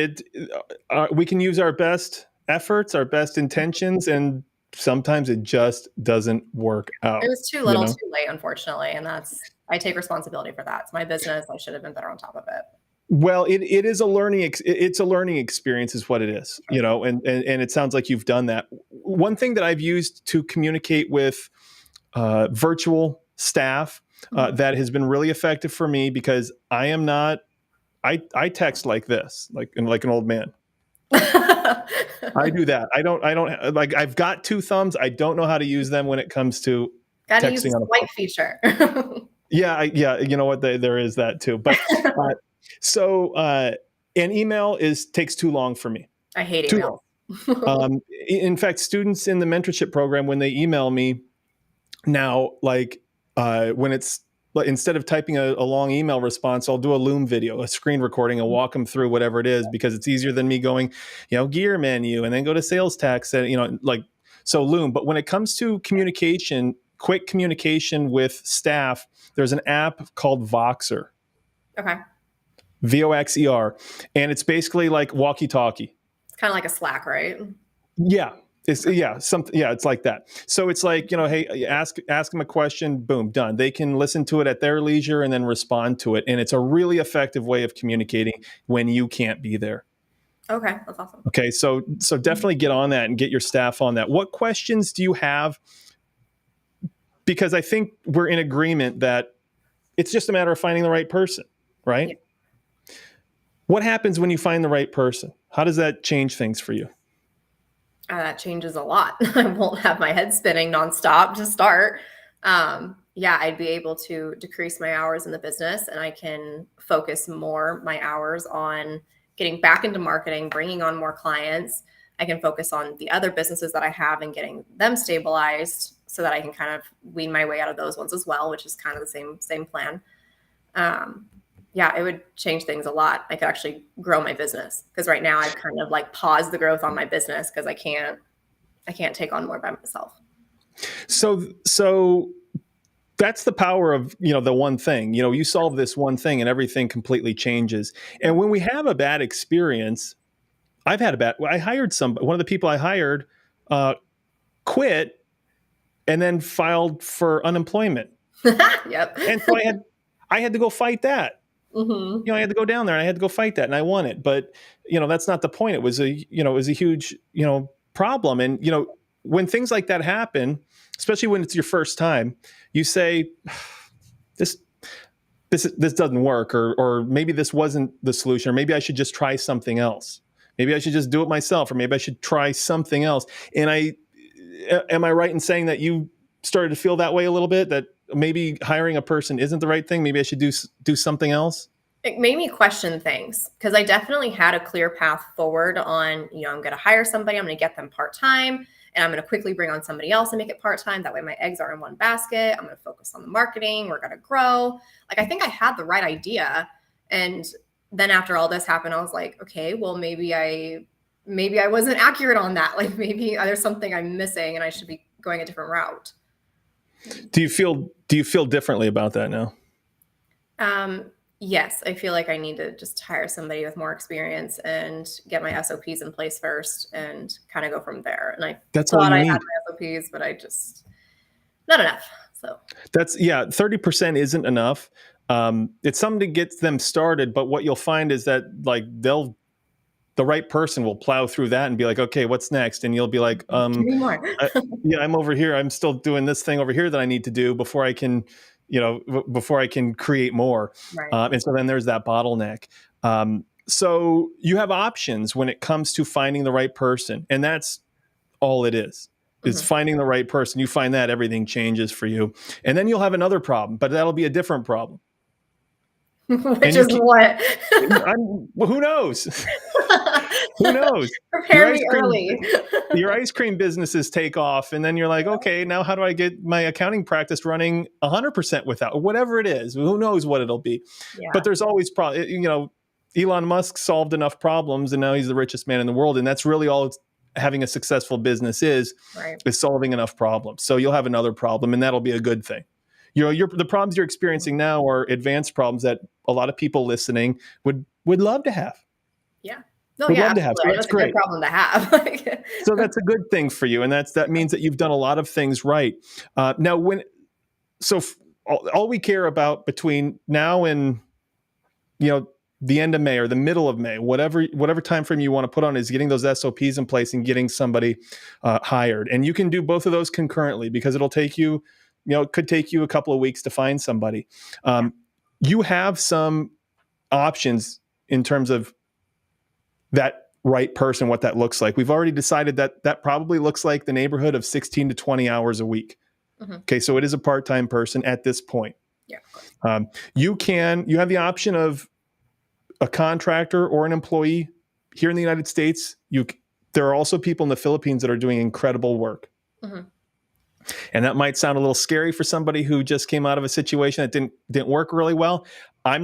We can use our best efforts, our best intentions, and sometimes it just doesn't work out. It was too little, too late, unfortunately. And I take responsibility for that. It's my business. I should have been better on top of it. Well, it is a learning. It's a learning experience, is what it is. And it sounds like you've done that. One thing that I've used to communicate with virtual staff that has been really effective for me, because I am not. I text like this, like an old man. I do that. I don't like. I've got two thumbs. I don't know how to use them when it comes to gotta texting use the swipe feature. Yeah. You know what? There is that too. But so an email takes too long for me. I hate email. In fact, students in the mentorship program, when they email me now, like when it's instead of typing a long email response, I'll do a Loom video, a screen recording, and walk them through whatever it is, because it's easier than me going, gear menu and then go to sales tax and, so Loom. But when it comes to communication, quick communication with staff, there's an app called Voxer. Okay. Voxer. And it's basically like walkie-talkie. It's kind of like a Slack, right? Yeah. It's like that. So it's like, hey, ask them a question, boom, done. They can listen to it at their leisure and then respond to it. And it's a really effective way of communicating when you can't be there. Okay, that's awesome. Okay, so definitely get on that and get your staff on that. What questions do you have? Because I think we're in agreement that it's just a matter of finding the right person, right? Yeah. What happens when you find the right person? How does that change things for you? That changes a lot. I won't have my head spinning nonstop to start. I'd be able to decrease my hours in the business, and I can focus more my hours on getting back into marketing, bringing on more clients. I can focus on the other businesses that I have and getting them stabilized so that I can kind of wean my way out of those ones as well, which is kind of the same plan. It would change things a lot. I could actually grow my business, because right now I've kind of like paused the growth on my business because I can't take on more by myself. So that's the power of, the one thing. You solve this one thing and everything completely changes. And when we have a bad experience, I hired one of the people I hired quit and then filed for unemployment. Yep. And so I had to go fight that. Mm-hmm. I had to go down there and I had to go fight that, and I won it. But, that's not the point. It was a huge, problem. And, when things like that happen, especially when it's your first time, you say, this doesn't work, or maybe this wasn't the solution, or maybe I should just try something else. Maybe I should just do it myself, or maybe I should try something else. And am I right in saying that you started to feel that way a little bit, that maybe hiring a person isn't the right thing? Maybe I should do something else? It made me question things, because I definitely had a clear path forward on, I'm going to hire somebody, I'm going to get them part-time, and I'm going to quickly bring on somebody else and make it part-time. That way my eggs are in one basket. I'm going to focus on the marketing. We're going to grow. Like, I think I had the right idea. And then after all this happened, I was like, okay, well, maybe I wasn't accurate on that. Like, maybe there's something I'm missing and I should be going a different route. Do you feel differently about that now? Yes, I feel like I need to just hire somebody with more experience and get my SOPs in place first and kind of go from there. And I That's all you need. I had my SOPs, but I just not enough. So 30% isn't enough. It's something to get them started, but what you'll find is that like the right person will plow through that and be like, okay, what's next? And you'll be like, give me more. yeah, I'm over here. I'm still doing this thing over here that I need to do before I can, before I can create more. Right. And so then there's that bottleneck. So you have options when it comes to finding the right person. And that's all it is finding the right person. You find that, everything changes for you. And then you'll have another problem, but that'll be a different problem. Which is what? Who knows? Who knows? Prepare me early. Your ice cream businesses take off, and then you're like, okay, now how do I get my accounting practice running 100% without whatever it is? Who knows what it'll be? Yeah. But there's always Elon Musk solved enough problems, and now he's the richest man in the world, and that's really all having a successful business is solving enough problems. So you'll have another problem, and that'll be a good thing. The problems you're experiencing now are advanced problems that a lot of people listening would love to have. Yeah. No, would love to have. So that's great. A good problem to have. So that's a good thing for you, and that means that you've done a lot of things right. Now, all we care about between now and the end of May or the middle of May, whatever time frame you want to put on, is getting those SOPs in place and getting somebody hired. And you can do both of those concurrently because it'll take you. It could take you a couple of weeks to find somebody. You have some options in terms of that right person, what that looks like. We've already decided that probably looks like the neighborhood of 16 to 20 hours a week. Okay, so it is a part-time person at this point. Yeah. You have the option of a contractor or an employee here in the United States. There are also people in the Philippines that are doing incredible work. And that might sound a little scary for somebody who just came out of a situation that didn't work really well. I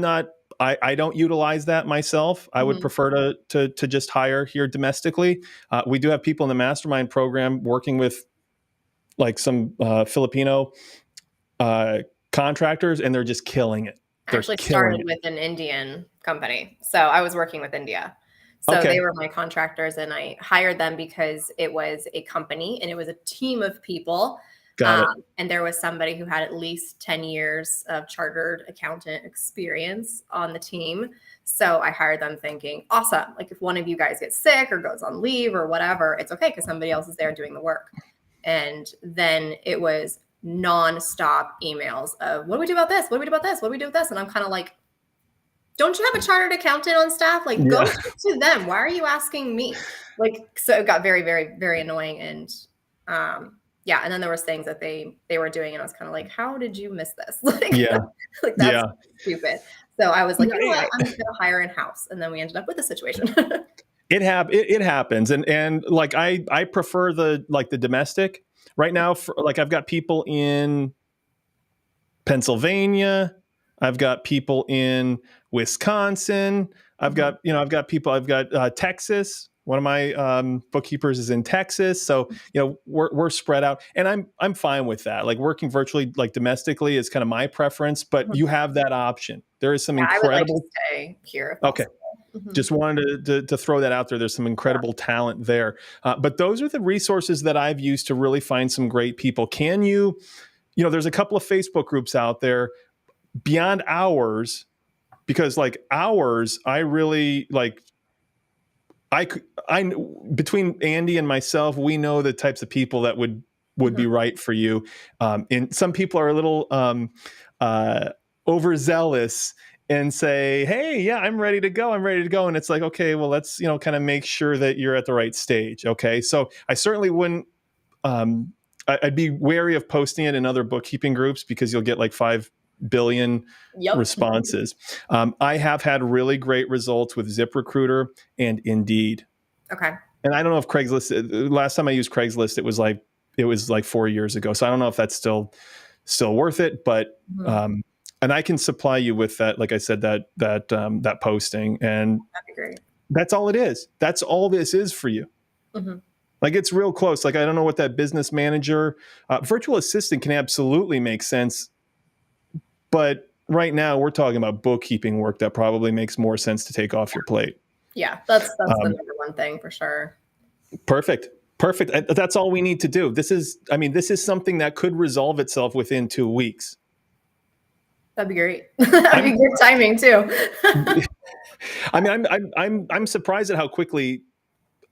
don't utilize that myself. I would prefer to just hire here domestically. We do have people in the mastermind program working with like some Filipino contractors, and they're just killing it. I actually started with an Indian company. So I was working with India. So they were my contractors, and I hired them because it was a company and it was a team of people. And there was somebody who had at least 10 years of chartered accountant experience on the team. So I hired them thinking, awesome. Like if one of you guys gets sick or goes on leave or whatever, it's okay because somebody else is there doing the work. And then it was nonstop emails of what do we do about this? What do we do about this? What do we do with this? And I'm kind of like, don't you have a chartered accountant on staff? Like go to them. Why are you asking me? Like, so it got very, very, very annoying. And and then there was things that they were doing, and I was kind of like, how did you miss this? Like that's stupid. So I was like, you know what? I'm just gonna hire in-house. And then we ended up with the situation. It happens. And like I prefer the domestic right now. I've got people in Pennsylvania. I've got people in Wisconsin. I've got Texas. One of my bookkeepers is in Texas. So, we're spread out, and I'm fine with that. Like working virtually, like domestically is kind of my preference, but you have that option. There is some incredible. I would like to stay here. Okay. Just wanted to throw that out there. There's some incredible talent there. But those are the resources that I've used to really find some great people. Can you, there's a couple of Facebook groups out there beyond ours, because like ours, I really like, I between Andy and myself, we know the types of people that would be right for you. And some people are a little overzealous and say, hey, yeah, I'm ready to go. And it's like, okay, well, let's, kind of make sure that you're at the right stage. Okay. So I certainly wouldn't, I'd be wary of posting it in other bookkeeping groups because you'll get like 5 billion responses. I have had really great results with ZipRecruiter and Indeed. Okay. And I don't know if Craigslist, last time I used Craigslist, it was like 4 years ago. So I don't know if that's still worth it, but, and I can supply you with that. Like I said, that posting, and that'd be great. That's all it is. That's all this is for you. Like it's real close. Like, I don't know what that business manager, virtual assistant can absolutely make sense. But right now we're talking about bookkeeping work that probably makes more sense to take off your plate. Yeah, that's the number one thing for sure. Perfect. Perfect. That's all we need to do. This is something that could resolve itself within 2 weeks. That'd be great. That'd be good timing too. I mean, I'm surprised at how quickly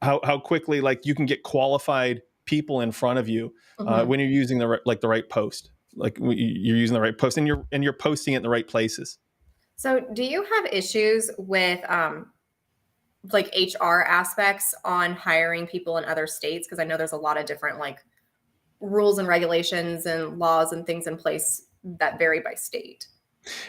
like you can get qualified people in front of you when you're using the right post. Like you're using the right post, and you're posting it in the right places. So, do you have issues with like HR aspects on hiring people in other states? Because I know there's a lot of different like rules and regulations and laws and things in place that vary by state.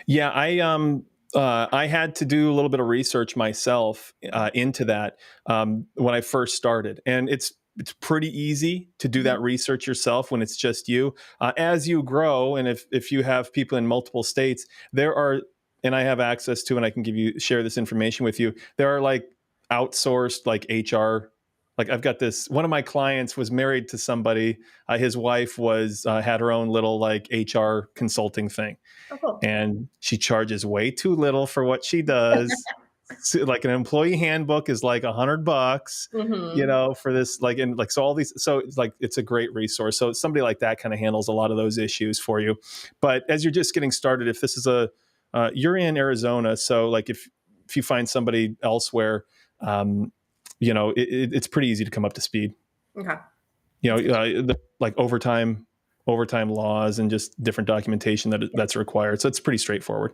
Yeah, I had to do a little bit of research myself into that when I first started, and it's pretty easy to do that research yourself when it's just you. As you grow, and if you have people in multiple states, there are, and I have access to, and I can share this information with you. There are like outsourced like HR. Like I've got this. One of my clients was married to somebody. His wife had her own little like HR consulting thing. Oh, cool. And she charges way too little for what she does. So, like an employee handbook is like $100, for this, like, and like, so all these, so it's like, it's a great resource. So somebody like that kind of handles a lot of those issues for you. But as you're just getting started, if this is you're in Arizona. So like, if you find somebody elsewhere, it's pretty easy to come up to speed. Okay. Like overtime laws and just different documentation that's required. So it's pretty straightforward.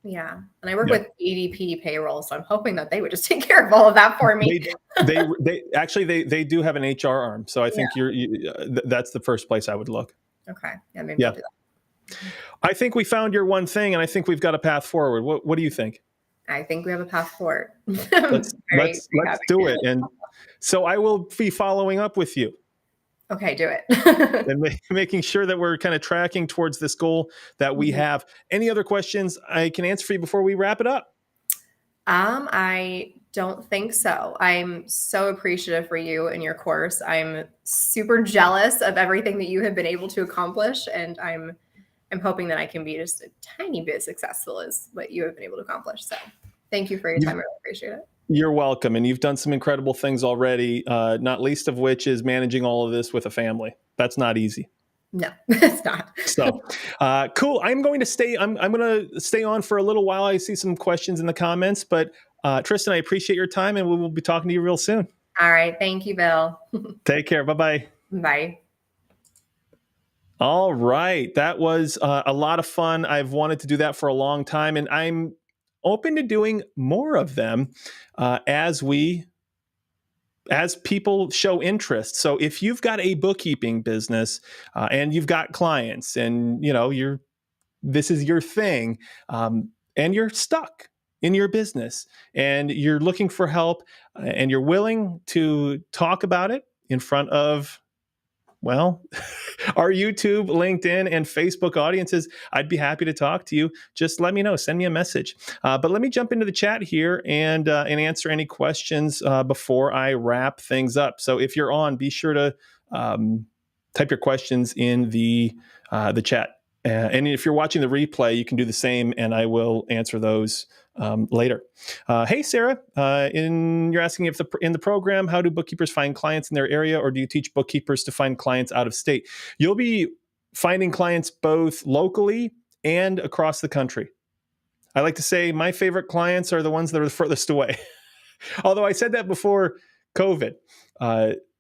Yeah. And I work with ADP payroll, so I'm hoping that they would just take care of all of that for me. They actually do have an HR arm. So I think that's the first place I would look. Okay. Yeah, maybe I'll do that. I think we found your one thing, and I think we've got a path forward. What do you think? I think we have a path forward. Let's do it. And so I will be following up with you. Okay, do it. And making sure that we're kind of tracking towards this goal that we have. Any other questions I can answer for you before we wrap it up? I don't think so. I'm so appreciative for you and your course. I'm super jealous of everything that you have been able to accomplish, and I'm hoping that I can be just a tiny bit successful as what you have been able to accomplish. So thank you for your time. I really appreciate it. You're welcome. And you've done some incredible things already, not least of which is managing all of this with a family. That's not easy. No, it's not. So cool. I'm going to stay on for a little while. I see some questions in the comments, but Tristan, I appreciate your time, and we will be talking to you real soon. All right. Thank you, Bill. Take care. Bye-bye. Bye. All right. That was a lot of fun. I've wanted to do that for a long time, and I'm open to doing more of them as people show interest. So if you've got a bookkeeping business and you've got clients, and this is your thing, and you're stuck in your business and you're looking for help, and you're willing to talk about it in front of, well, our YouTube, LinkedIn, and Facebook audiences, I'd be happy to talk to you. Just let me know. Send me a message. But let me jump into the chat here and answer any questions before I wrap things up. So if you're on, be sure to type your questions in the chat. And if you're watching the replay, you can do the same, and I will answer those later. Hey, Sarah, you're asking if in the program, how do bookkeepers find clients in their area, or do you teach bookkeepers to find clients out of state? You'll be finding clients both locally and across the country. I like to say my favorite clients are the ones that are the furthest away. Although I said that before COVID.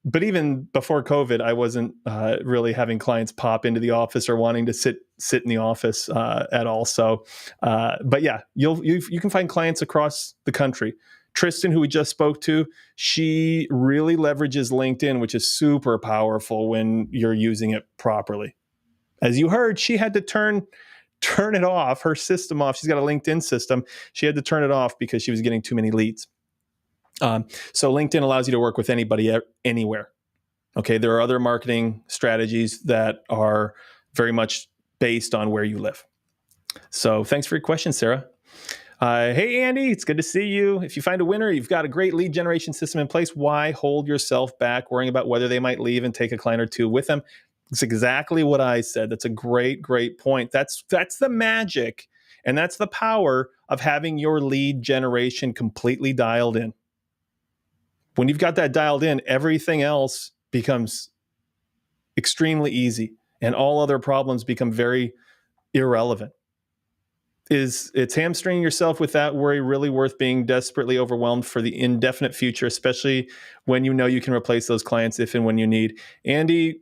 But even before COVID, I wasn't really having clients pop into the office or wanting to sit in the office at all. So, but yeah, you can find clients across the country. Tristan, who we just spoke to, she really leverages LinkedIn, which is super powerful when you're using it properly. As you heard, she had to turn it off, her system off. She's got a LinkedIn system. She had to turn it off because she was getting too many leads. So LinkedIn allows you to work with anybody anywhere. Okay, there are other marketing strategies that are very much based on where you live. So thanks for your question, Sarah. Hey, Andy, it's good to see you. If you find a winner, you've got a great lead generation system in place. Why hold yourself back worrying about whether they might leave and take a client or two with them? It's exactly what I said. That's a great point. That's the magic, and that's the power of having your lead generation completely dialed in. When you've got that dialed in, everything else becomes extremely easy, and all other problems become very irrelevant. Is it's hamstringing yourself with that worry really worth being desperately overwhelmed for the indefinite future, especially when you know you can replace those clients if and when you need? Andy,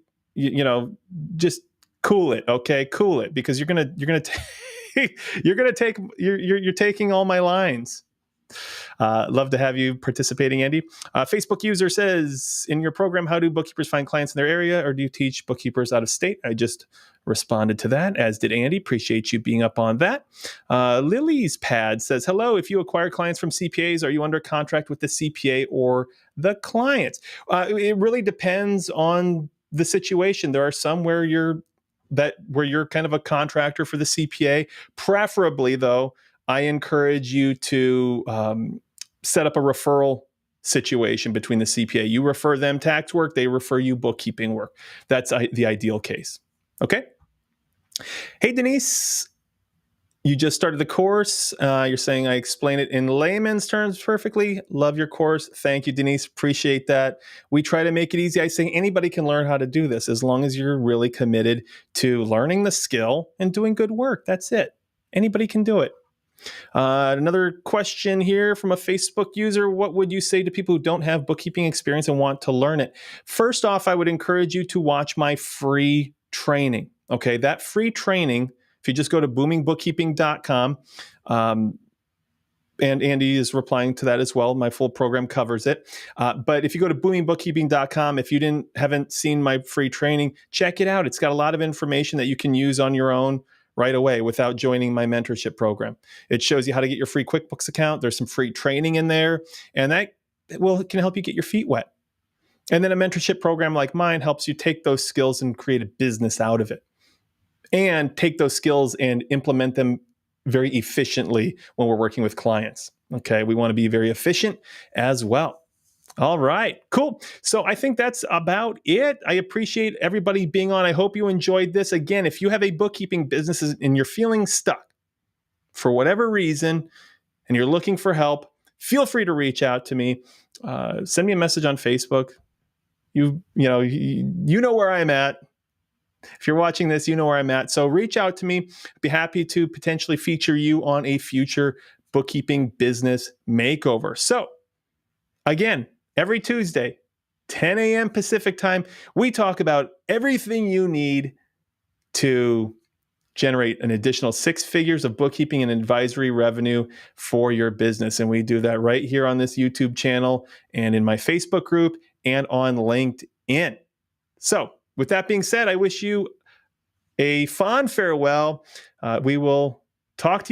just cool it, okay? Cool it, because you're taking all my lines. Love to have you participating, Andy. Facebook user says, in your program, how do bookkeepers find clients in their area, or do you teach bookkeepers out of state? I just responded to that, as did Andy. Appreciate you being up on that. Lily's Pad says, hello, if you acquire clients from CPAs, are you under contract with the CPA or the clients? It really depends on the situation. There are some where you're kind of a contractor for the CPA. Preferably, though, I encourage you to set up a referral situation between the CPA. You refer them tax work, they refer you bookkeeping work. That's the ideal case. Okay. Hey, Denise, you just started the course. You're saying I explain it in layman's terms perfectly. Love your course. Thank you, Denise. Appreciate that. We try to make it easy. I say anybody can learn how to do this as long as you're really committed to learning the skill and doing good work. That's it. Anybody can do it. Another question here from a Facebook user. What would you say to people who don't have bookkeeping experience and want to learn it? First off, I would encourage you to watch my free training. Okay, that free training, if you just go to boomingbookkeeping.com, and Andy is replying to that as well. My full program covers it. But if you go to boomingbookkeeping.com, if you haven't seen my free training, check it out. It's got a lot of information that you can use on your own right away without joining my mentorship program. It shows you how to get your free QuickBooks account. There's some free training in there, and that can help you get your feet wet. And then a mentorship program like mine helps you take those skills and create a business out of it, and take those skills and implement them very efficiently when we're working with clients. Okay, we want to be very efficient as well. All right, cool. So I think that's about it. I appreciate everybody being on. I hope you enjoyed this. Again, if you have a bookkeeping business and you're feeling stuck for whatever reason and you're looking for help, feel free to reach out to me. Send me a message on Facebook. You know where I'm at. If you're watching this, you know where I'm at. So reach out to me. I'd be happy to potentially feature you on a future bookkeeping business makeover. So again, every Tuesday, 10 a.m. Pacific time, we talk about everything you need to generate an additional 6 figures of bookkeeping and advisory revenue for your business. And we do that right here on this YouTube channel and in my Facebook group and on LinkedIn. So with that being said, I wish you a fond farewell. We will talk to you